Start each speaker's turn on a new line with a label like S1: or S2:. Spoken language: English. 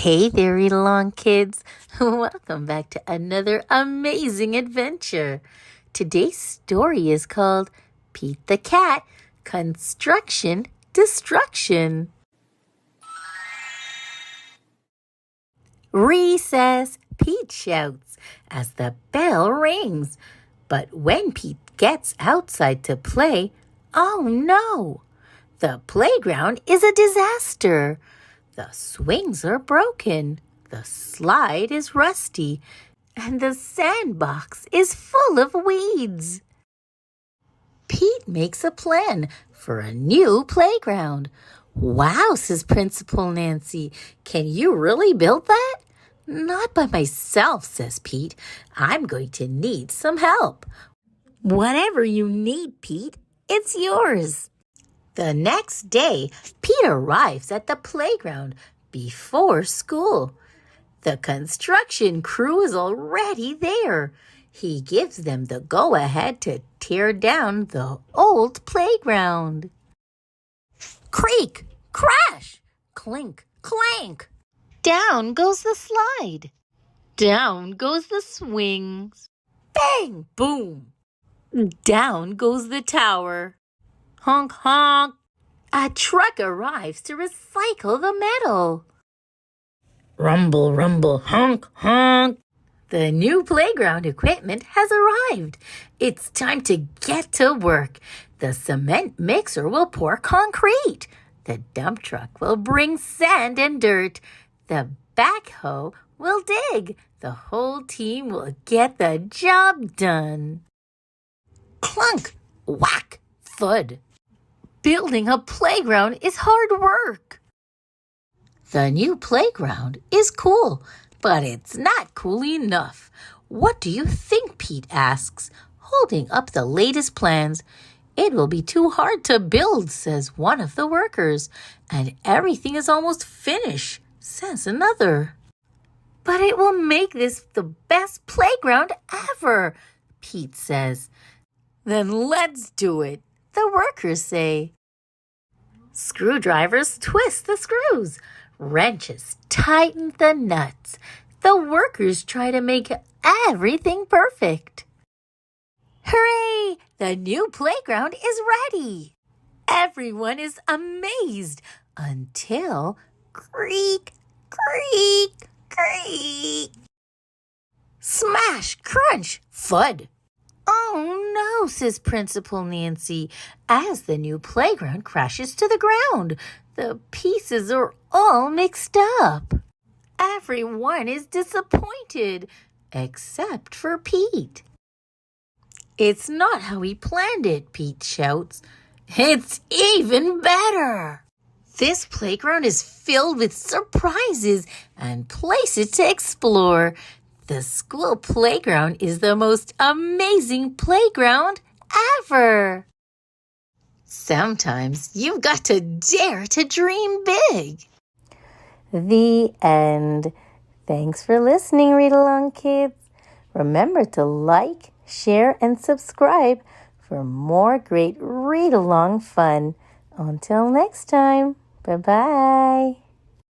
S1: Hey there, Read-Along kids. Welcome back to another amazing adventure. Today's story is called Pete the Cat, Construction Destruction. Recess, Pete shouts as the bell rings. But when Pete gets outside to play, oh no! The playground is a disaster. The swings are broken, the slide is rusty, and the sandbox is full of weeds. Pete makes a plan for a new playground. Wow, says Principal Nancy. Can you really build that? Not by myself, says Pete. I'm going to need some help. Whatever you need, Pete, it's yours. The next day, Pete arrives at the playground before school. The construction crew is already there. He gives them the go-ahead to tear down the old playground. Creak, crash, clink, clank. Down goes the slide. Down goes the swings. Bang, boom. Down goes the tower. Honk, honk. A truck arrives to recycle the metal. Rumble, rumble, honk, honk. The new playground equipment has arrived. It's time to get to work. The cement mixer will pour concrete. The dump truck will bring sand and dirt. The backhoe will dig. The whole team will get the job done. Clunk, whack, thud. Building a playground is hard work. The new playground is cool, but it's not cool enough. What do you think? Pete asks, holding up the latest plans. It will be too hard to build, says one of the workers, and everything is almost finished, says another. But it will make this the best playground ever, Pete says. Then let's do it, the workers say. Screwdrivers twist the screws. Wrenches tighten the nuts. The workers try to make everything perfect. Hooray! The new playground is ready. Everyone is amazed until creak, creak, creak. Smash, crunch, thud. Oh no, says Principal Nancy, as the new playground crashes to the ground. The pieces are all mixed up. Everyone is disappointed, except for Pete. It's not how we planned it, Pete shouts. It's even better. This playground is filled with surprises and places to explore. The school playground is the most amazing playground ever. Sometimes you've got to dare to dream big. The end. Thanks for listening, Read-Along kids. Remember to like, share, and subscribe for more great read-along fun. Until next time, bye-bye.